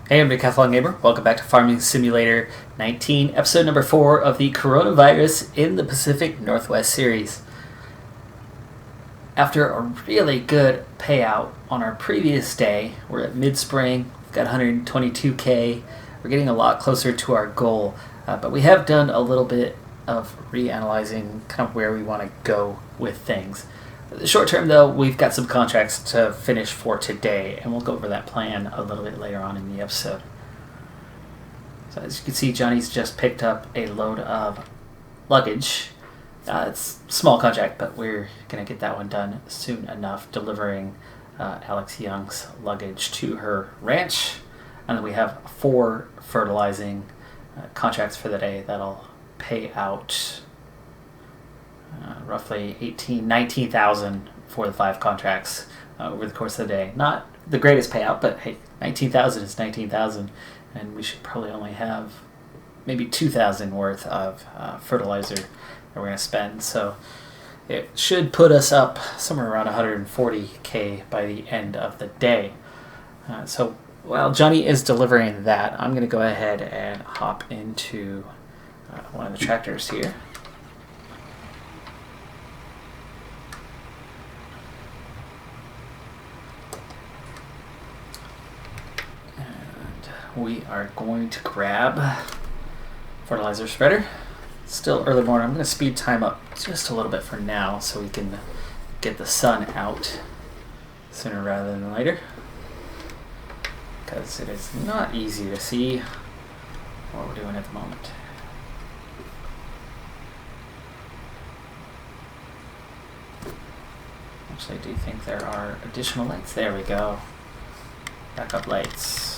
Hey, I'm Decathlon Gamer. Welcome back to Farming Simulator 19, episode number 4 of the Coronavirus in the Pacific Northwest series. After a really good payout on our previous day, we're at mid-spring, we've got 122k, we're getting a lot closer to our goal, but we have done a little bit of reanalyzing kind of where we want to go with things. Short term, though, we've got some contracts to finish for today, and we'll go over that plan a little bit later on in the episode. So as you can see, Johnny's just picked up a load of luggage. It's a small contract, but we're going to get that one done soon enough, delivering Alex Young's luggage to her ranch. And then we have 4 fertilizing contracts for the day that'll pay out roughly 19,000 for the 5 contracts over the course of the day. Not the greatest payout, but hey, 19,000 is 19,000, and we should probably only have maybe 2,000 worth of fertilizer that we're going to spend. So it should put us up somewhere around 140k by the end of the day. So while Johnny is delivering that, I'm going to go ahead and hop into one of the tractors here. We are going to grab fertilizer spreader. Still early morning. I'm going to speed time up just a little bit for now so we can get the sun out sooner rather than later, because it is not easy to see what we're doing at the moment. Actually, I do think there are additional lights. There we go. Backup lights.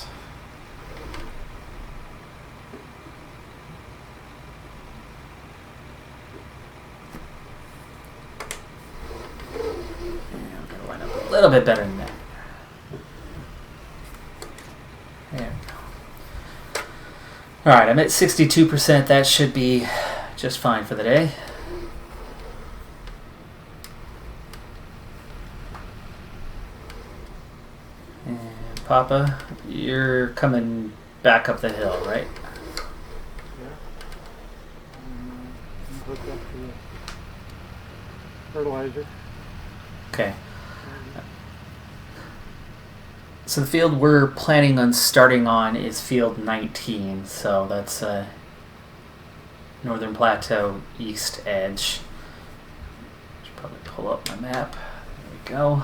A little bit better than that. There we go. Alright, I'm at 62%. That should be just fine for the day. And Papa, you're coming back up the hill, right? Yeah. Hook up the fertilizer. Okay. So the field we're planning on starting on is field 19, so that's Northern Plateau east edge. Should probably pull up my map. There we go.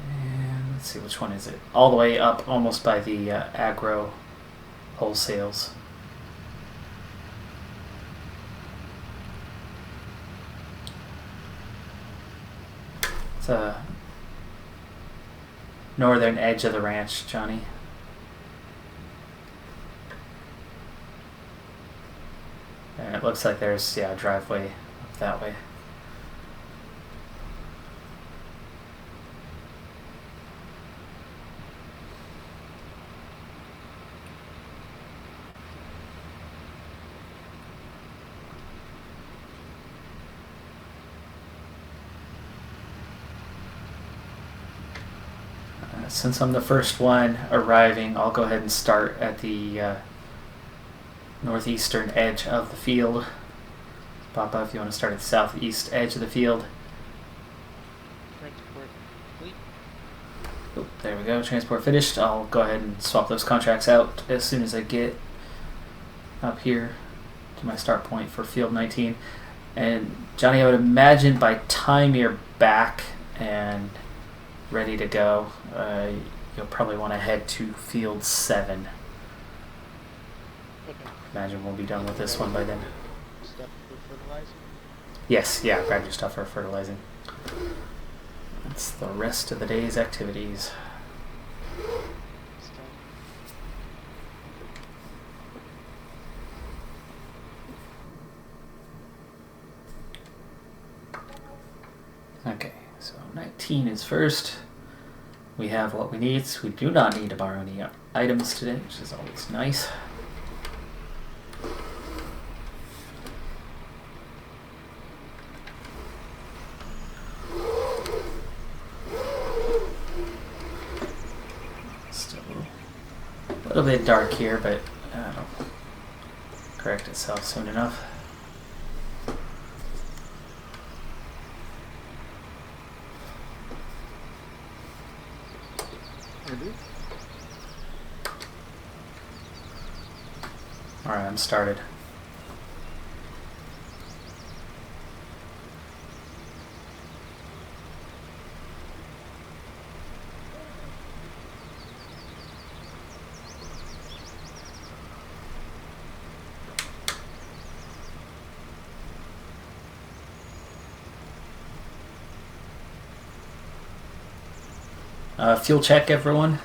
And let's see, which one is it? All the way up, almost by the agro wholesales. The northern edge of the ranch, Johnny. And it looks like there's a driveway up that way. Since I'm the first one arriving, I'll go ahead and start at the northeastern edge of the field. Papa, if you want to start at the southeast edge of the field. Transport complete. Oh, there we go. Transport finished. I'll go ahead and swap those contracts out as soon as I get up here to my start point for field 19. And Johnny, I would imagine by time you're back and ready to go, you'll probably want to head to field 7. Okay. Imagine we'll be done with this one by then. Stuff for fertilizer. Yes, yeah, grab your stuff for fertilizing. That's the rest of the day's activities. Okay, so 19 is first. We have what we need, so we do not need to borrow any items today, which is always nice. bit dark here, but it'll correct itself soon enough. Alright, I'm started. Fuel check, everyone.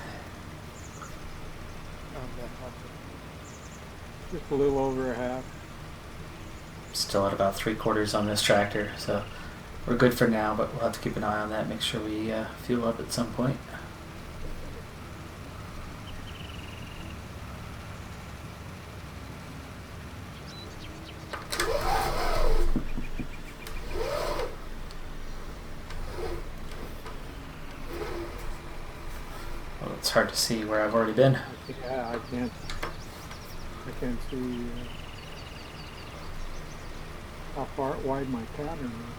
Just a little over a half. Still at about 3/4 on this tractor, so we're good for now, but we'll have to keep an eye on that, make sure we fuel up at some point. Well, it's hard to see where I've already been. Yeah, I can't see how far wide my pattern is.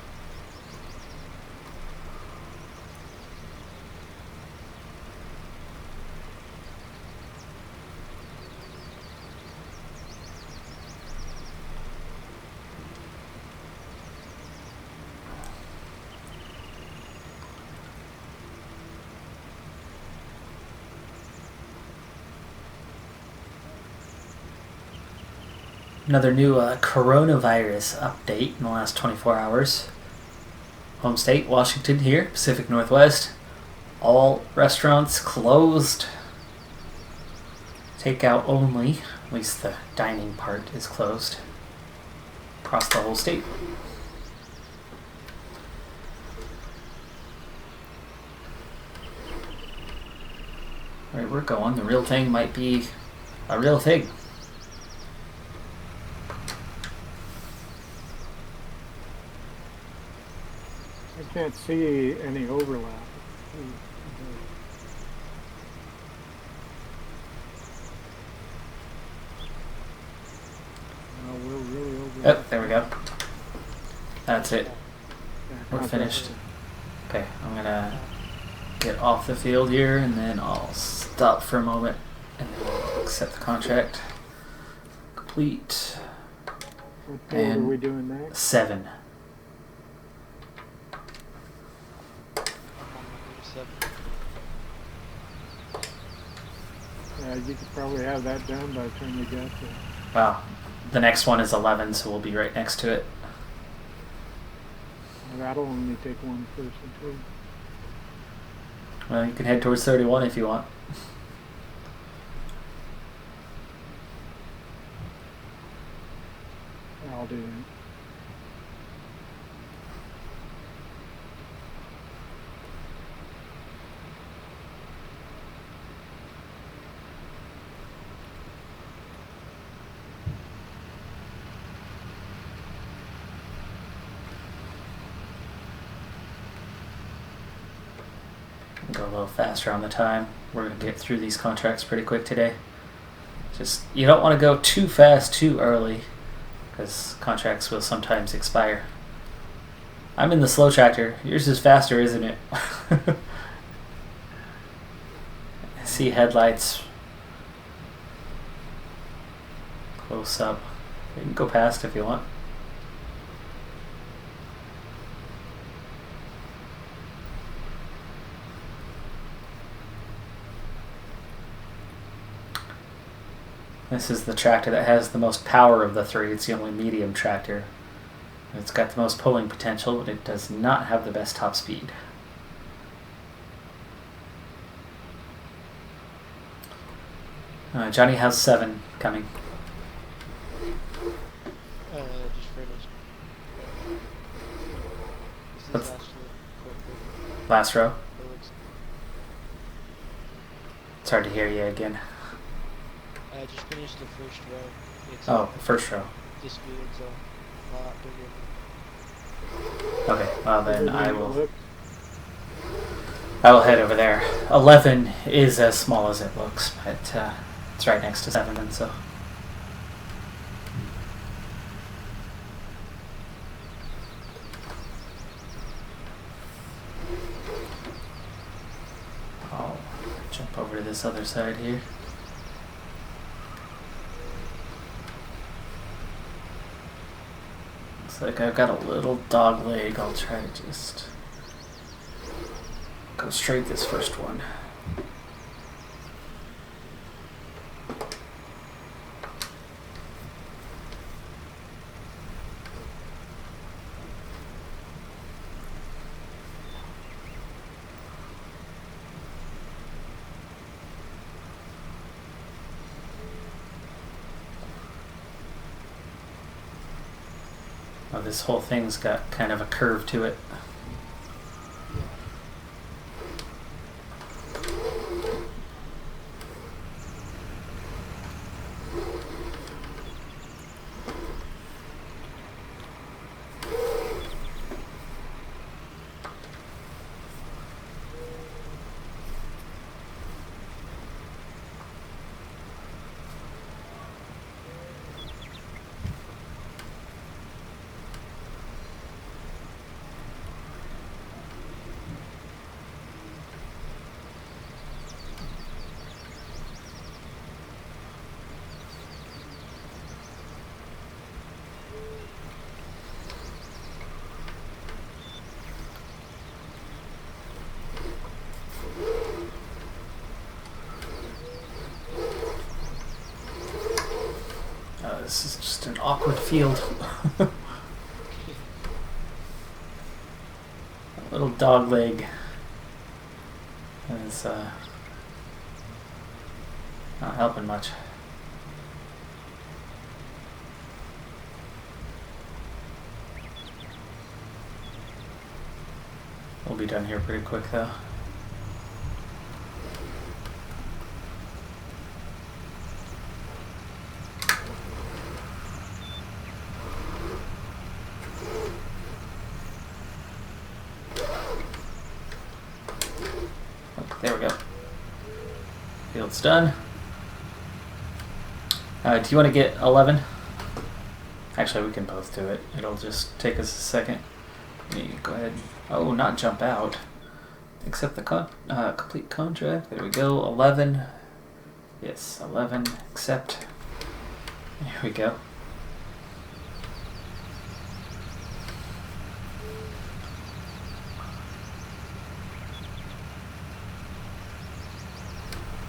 Another new coronavirus update in the last 24 hours. Home state, Washington here, Pacific Northwest. All restaurants closed. Takeout only, at least the dining part is closed. Across the whole state. Where we're going, the real thing might be a real thing. I can't see any overlap. No, we're really overlap. Oh, there we go. That's it. Yeah, We're finished. Okay, I'm gonna get off the field here and then I'll stop for a moment and then we'll accept the contract. Complete. What field are And we doing next? 7. Yeah, you could probably have that done by the time we get there. Wow. The next one is 11, so we'll be right next to it. Well, that'll only take one person too. Well, you can head towards 31 if you want. I'll do that. Go a little faster on the time. We're going to get through these contracts pretty quick today. Just, you don't want to go too fast too early because contracts will sometimes expire. I'm in the slow tractor. Yours is faster, isn't it? I see headlights close up. You can go past if you want. This is the tractor that has the most power of the three. It's the only medium tractor. It's got the most pulling potential, but it does not have the best top speed. Johnny has 7 coming. Just finished. This What's- is actually quick. Last row. It looks, It's hard to hear you again. I just finished the first row. It's Oh, the first row. disputed, so a lot bigger. Okay, well then I Look, will head over there. 11 is as small as it looks, but it's It's right next to 7, and so. I'll jump over to this other side here. Looks like I've got a little dog leg. I'll try to just go straight this first one. Oh, this whole thing's got kind of a curve to it. This is just an awkward field. A little dog leg is not helping much. We'll be done here pretty quick though. There we go. Field's done. Do you want to get 11? Actually, we can both do it. It'll just take us a second. You go ahead. Oh, not jump out. Accept the complete contract. There we go. 11. Yes, 11. Accept. There we go.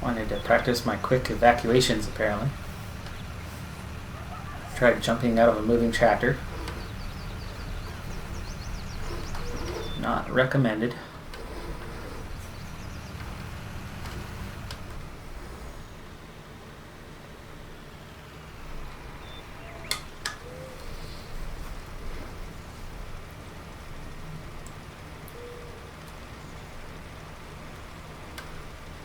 Wanted to practice my quick evacuations, apparently. Tried jumping out of a moving tractor. Not recommended.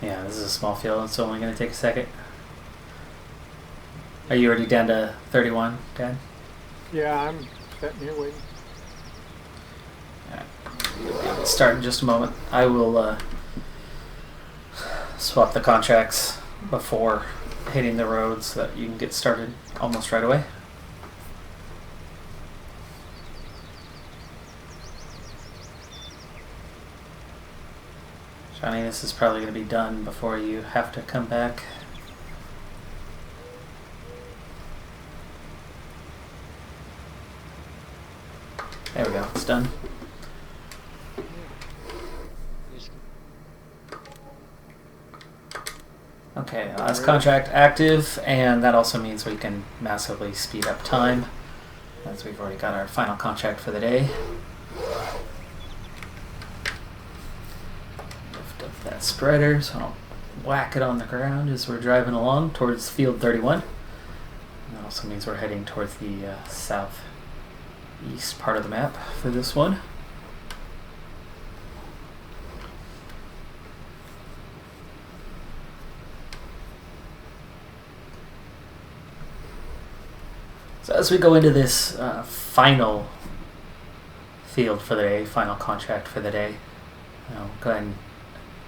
Yeah, this is a small field. It's only going to take a second. Are you already down to 31, Dad? Yeah, I'm sitting here waiting. Alright, start in just a moment. I will swap the contracts before hitting the road so that you can get started almost right away. Johnny, this is probably going to be done before you have to come back. There we go, it's done. Okay, last contract active, and that also means we can massively speed up time, as we've already got our final contract for the day. Lift up that spreader so I don't whack it on the ground as we're driving along towards field 31. And that also means we're heading towards the southeast part of the map for this one. So as we go into this final field for the day, final contract for the day, I'll go ahead and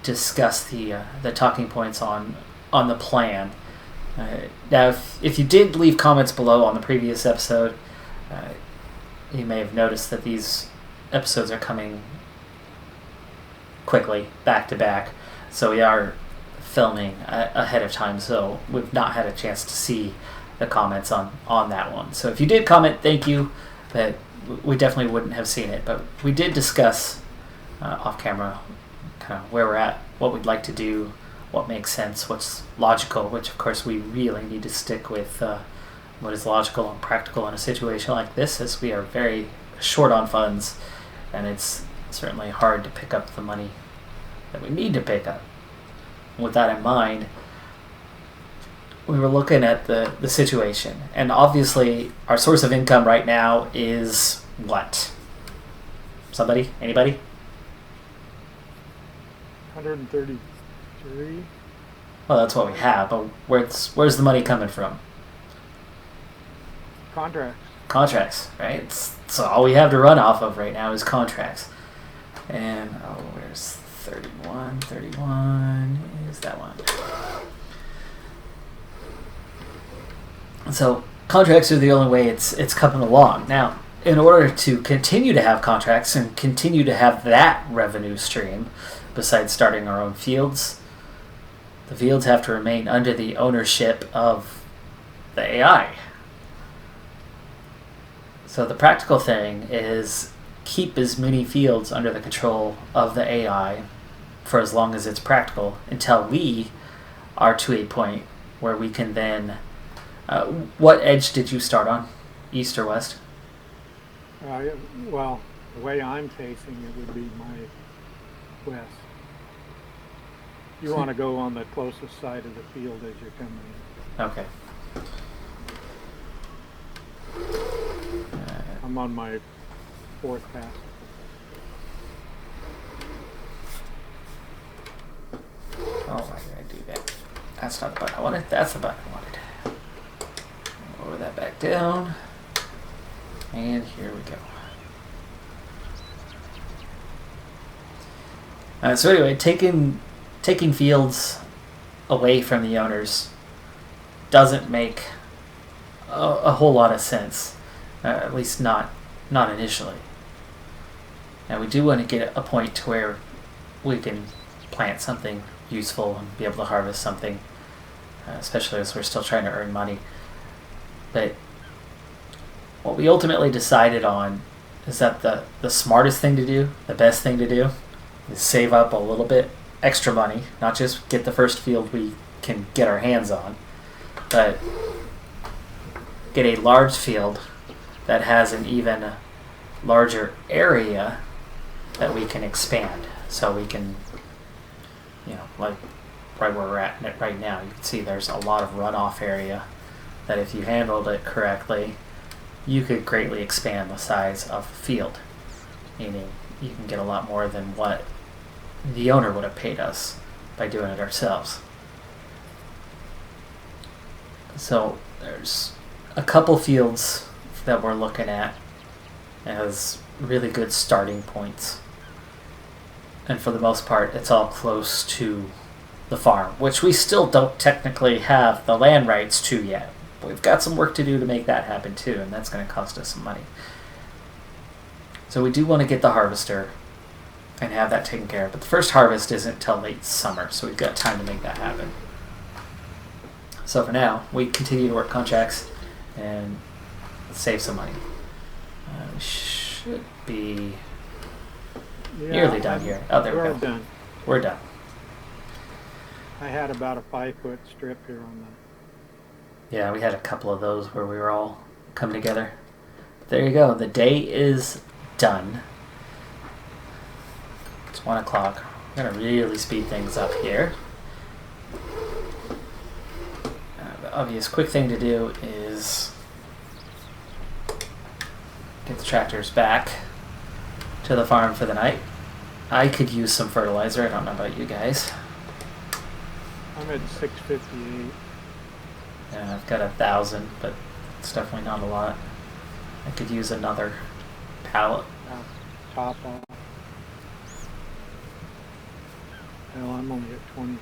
discuss the talking points on the plan. Now, if you did leave comments below on the previous episode, you may have noticed that these episodes are coming quickly, back to back. So we are filming ahead of time, so we've not had a chance to see the comments on that one. So if you did comment, thank you, but we definitely wouldn't have seen it. But we did discuss off camera kind of where we're at, what we'd like to do, what makes sense, what's logical, which of course we really need to stick with what is logical and practical in a situation like this, as we are very short on funds, and it's certainly hard to pick up the money that we need to pick up. With that in mind, we were looking at the situation, and obviously our source of income right now is what? Somebody? Anybody? 133. Well, that's what we have, but where's the money coming from? Contracts, right? So all we have to run off of right now is contracts. And, where's 31? 31 is that one. So contracts are the only way it's coming along. Now, in order to continue to have contracts and continue to have that revenue stream, besides starting our own fields, the fields have to remain under the ownership of the AI. So the practical thing is keep as many fields under the control of the AI for as long as it's practical, until we are to a point where we can then... what edge did you start on? East or west? Well, the way I'm facing it would be my west. You want to go on the closest side of the field as you're coming in. Okay. I'm on my fourth pass. Oh, why did I do that? That's not the button I wanted. That's the button I wanted. Lower that back down. And here we go. So anyway, taking fields away from the owners doesn't make a whole lot of sense. At least not initially. Now we do want to get a point to where we can plant something useful and be able to harvest something, especially as we're still trying to earn money. But what we ultimately decided on is that the smartest thing to do, the best thing to do, is save up a little bit extra money, not just get the first field we can get our hands on, but get a large field that has an even larger area that we can expand. So we can, like right where we're at right now, you can see there's a lot of runoff area that if you handled it correctly, you could greatly expand the size of the field. Meaning you can get a lot more than what the owner would have paid us by doing it ourselves. So there's a couple fields that we're looking at as really good starting points. And for the most part, it's all close to the farm, which we still don't technically have the land rights to yet. We've got some work to do to make that happen too, and that's going to cost us some money. So we do want to get the harvester and have that taken care of. But the first harvest isn't till late summer, so we've got time to make that happen. So for now, we continue to work contracts and save some money. Should be nearly done here. Oh, there we go. Done. We're done. I had about a 5-foot strip here on the... Yeah, we had a couple of those where we were all coming together. There you go. The day is done. It's 1 o'clock. I'm going to really speed things up here. The obvious quick thing to do is get the tractors back to the farm for the night. I could use some fertilizer. I don't know about you guys. I'm at 658. Yeah, I've got 1,000, but it's definitely not a lot. I could use another pallet. Top off. Well, I'm only at 20%.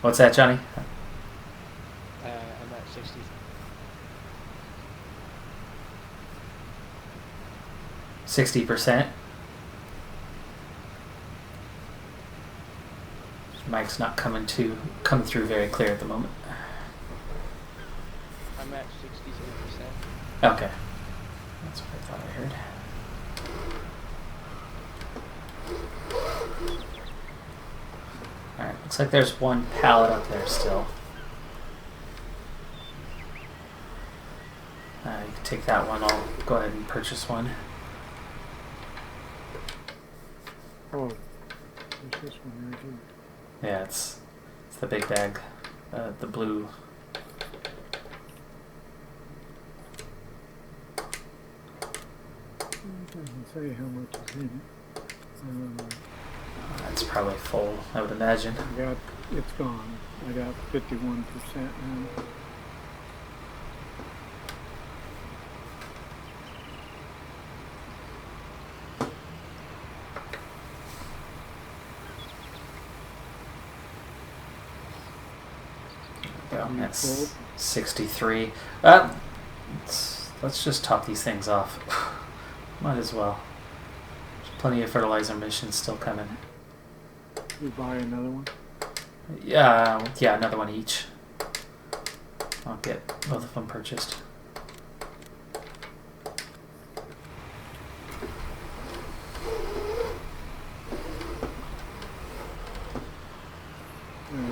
What's that, Johnny? I'm at 60. %60. Mike's not coming through very clear at the moment. I'm at 63%. Okay. That's what I thought I heard. Alright, looks like there's one pallet up there still. You can take that one. I'll go ahead and purchase one. Oh, there's this one right here. Yeah, it's the big bag, the blue. It doesn't say how much is in it. It's probably full, I would imagine. It's gone. I got 51% now. That's 63. Let's just top these things off. Might as well. There's plenty of fertilizer missions still coming. You buy another one? Yeah, another one each. I'll get both of them purchased.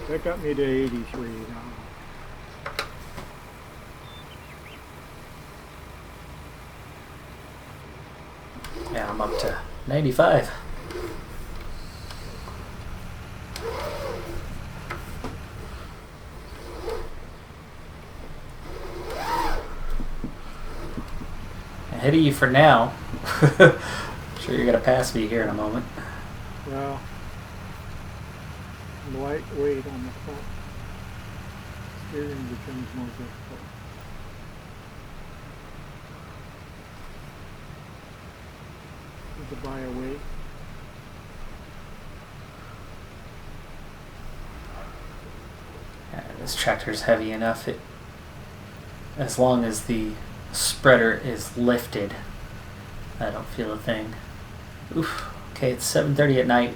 That got me to 83 now. Yeah, I'm up to 95. Ahead of you for now. I'm sure you're going to pass me here in a moment. Well, lightweight on the front. Steering becomes more difficult. To buy a weight. Yeah, this tractor's heavy enough. As long as the spreader is lifted, I don't feel a thing. Oof. Okay, it's 7:30 at night.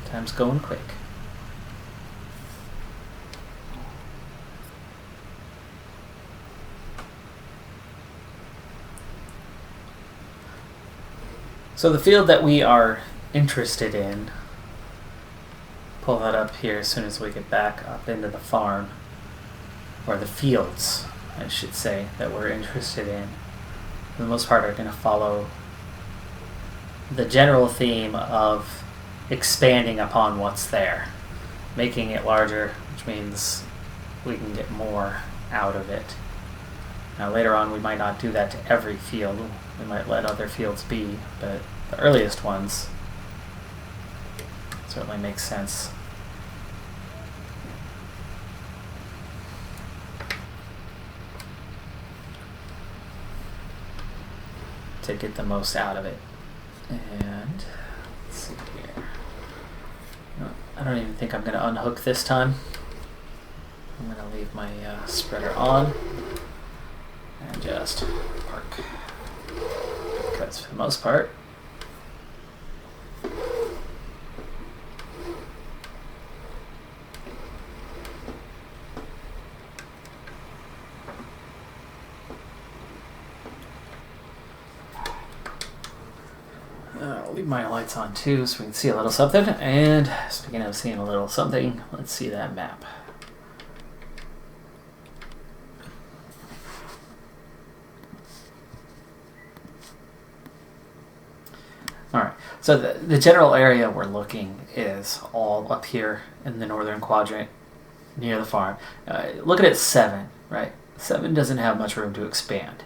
Time's going quick. So the field that we are interested in, pull that up here as soon as we get back up into the farm, or the fields, I should say, that we're interested in, for the most part are going to follow the general theme of expanding upon what's there, making it larger, which means we can get more out of it. Now later on we might not do that to every field, we might let other fields be, but the earliest ones certainly make sense. To get the most out of it. And let's see here. No, I don't even think I'm going to unhook this time. I'm going to leave my spreader on and just park. Because for the most part, I'll leave my lights on too so we can see a little something. And speaking of seeing a little something, let's see that map. Alright, so the general area we're looking is all up here in the northern quadrant near the farm. Looking at 7, right? 7 doesn't have much room to expand.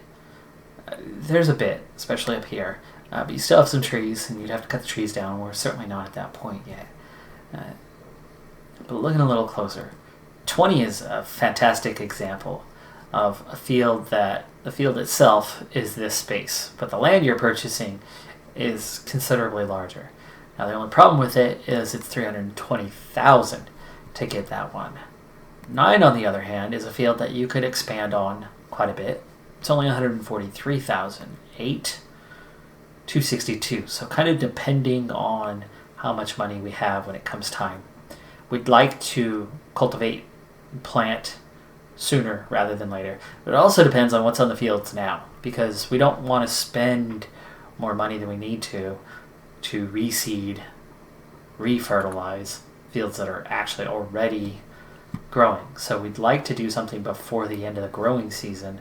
There's a bit, especially up here. But you still have some trees, and you'd have to cut the trees down. We're certainly not at that point yet. But looking a little closer, 20 is a fantastic example of a field that the field itself is this space, but the land you're purchasing is considerably larger. Now the only problem with it is it's $320,000 to get that one. 9, on the other hand, is a field that you could expand on quite a bit. It's only 143,000. 8, 262. So kind of depending on how much money we have when it comes time. We'd like to cultivate and plant sooner rather than later. But it also depends on what's on the fields now, because we don't want to spend more money than we need to reseed, refertilize fields that are actually already growing. So we'd like to do something before the end of the growing season.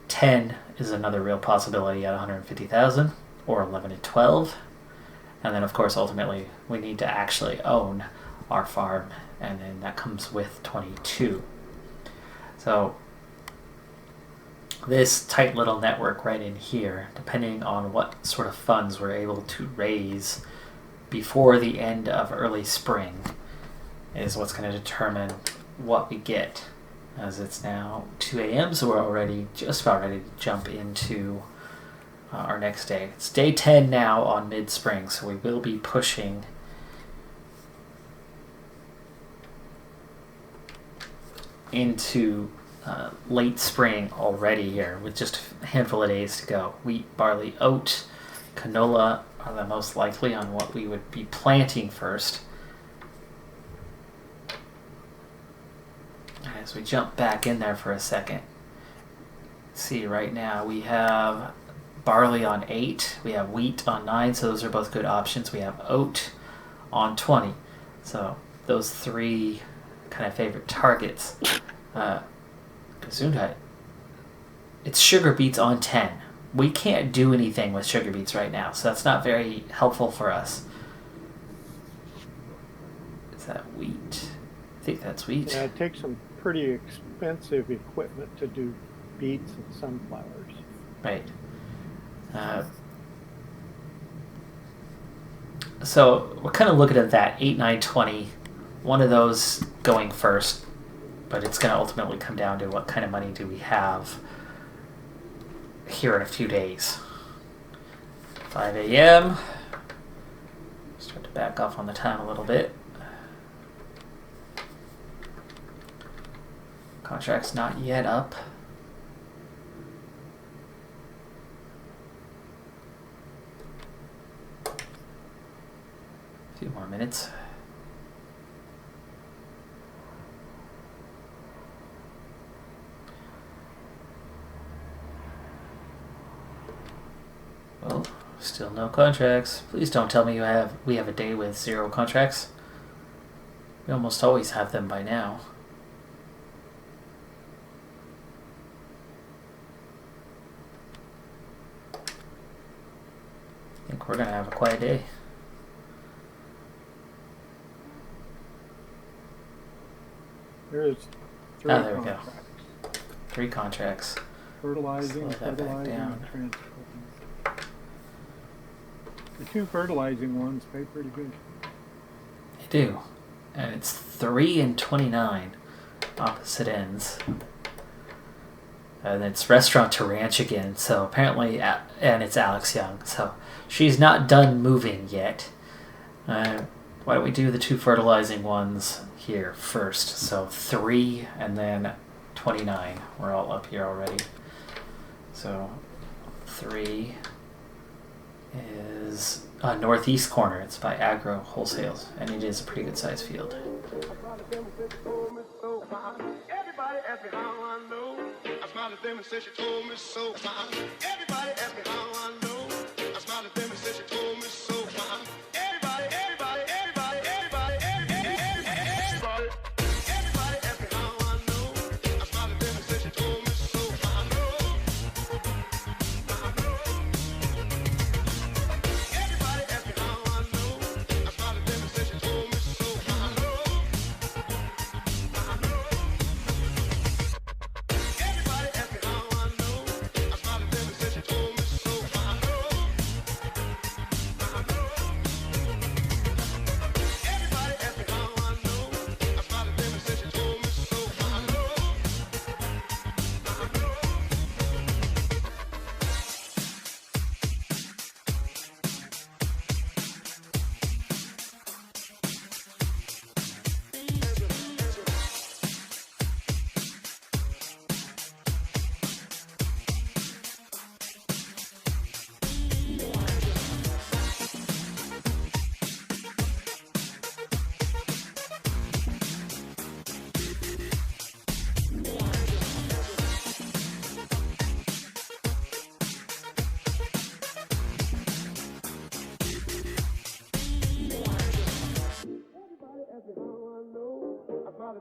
10 is another real possibility at 150,000, or 11 to 12. And then, of course, ultimately, we need to actually own our farm, and then that comes with 22. So this tight little network right in here, depending on what sort of funds we're able to raise before the end of early spring, is what's going to determine what we get. As it's now 2 a.m., so we're already just about ready to jump into our next day. It's day 10 now on mid-spring, so we will be pushing into late spring already here, with just a handful of days to go. Wheat, barley, oat, canola are the most likely on what we would be planting first. As we jump back in there for a second, see, right now we have barley on 8, we have wheat on 9, so those are both good options. We have oat on 20, so those 3 kind of favorite targets. Gesundheit. It's sugar beets on 10. We can't do anything with sugar beets right now, so that's not very helpful for us. Is that wheat? I think that's wheat. Yeah, it takes some pretty expensive equipment to do beets and sunflowers. Right. So we're kind of looking at that 8, 9, 20. One of those going first, but it's going to ultimately come down to what kind of money do we have here in a few days. 5 a.m. Start to back off on the time a little bit. Contract's not yet up. A few more minutes. Well, still no contracts. Please don't tell me we have a day with 0 contracts. We almost always have them by now. I think we're going to have a quiet day. There's 3 there we contracts. go. 3 contracts. Fertilizing, Slow that back fertilizing, down. and transporting. The 2 fertilizing ones pay pretty good. They do. And it's 3 and 29. Opposite ends. And it's restaurant to ranch again. So apparently, and it's Alex Young. So she's not done moving yet. Why don't we do the 2 fertilizing ones here first? So 3 and then 29. We're all up here already. So 3 is northeast corner. It's by Agro Wholesales, and it is a pretty good sized field. Everybody ask me how I know. I smiled at them and said she told me so. Everybody ask me how I know. I smiled at them and said she told me so. Everybody ask me how I know. I smiled at them and said she told me so. Everybody ask me how I know. I smiled at them and said she told me so. Everybody ask me how I know. I smiled at them and said she told me so.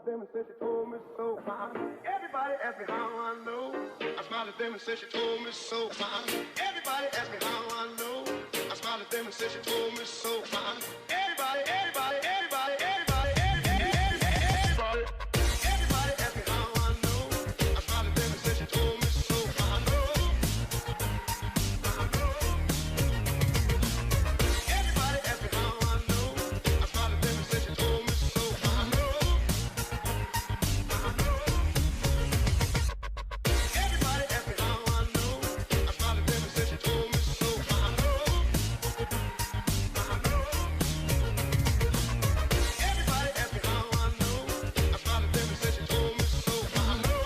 at them and said she told me so. Everybody asked me how I know. I smiled at them and said she told me so. Everybody asked me how I know. I smiled at them and said she told me so. Everybody, everybody, everybody, everybody, everybody, everybody asked me how I know. I smiled at them and said she told me so. I know. Everybody asked me how I know. I smiled at them and said she told me so. I know. Everybody asked me how I know. I smiled at them and said she told me so. I know. Everybody asked me how I know. I smiled at them and said she told me so. I know.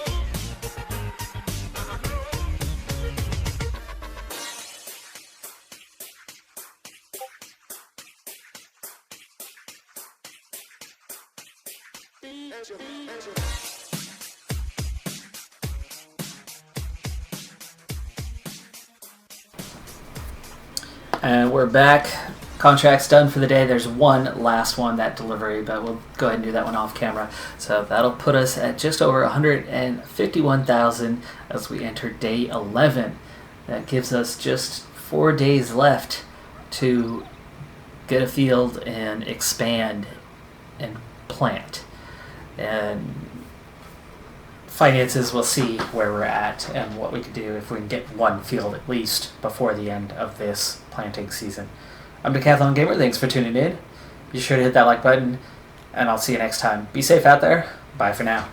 And we're back. Contract's done for the day. There's one last one, that delivery, but we'll go ahead and do that one off camera. So that'll put us at just over 151,000 as we enter day 11. That gives us just 4 days left to get a field and expand and plant. And finances, we'll see where we're at and what we can do if we can get one field at least before the end of this planting season. I'm Decathlon Gamer. Thanks for tuning in. Be sure to hit that like button, and I'll see you next time. Be safe out there. Bye for now.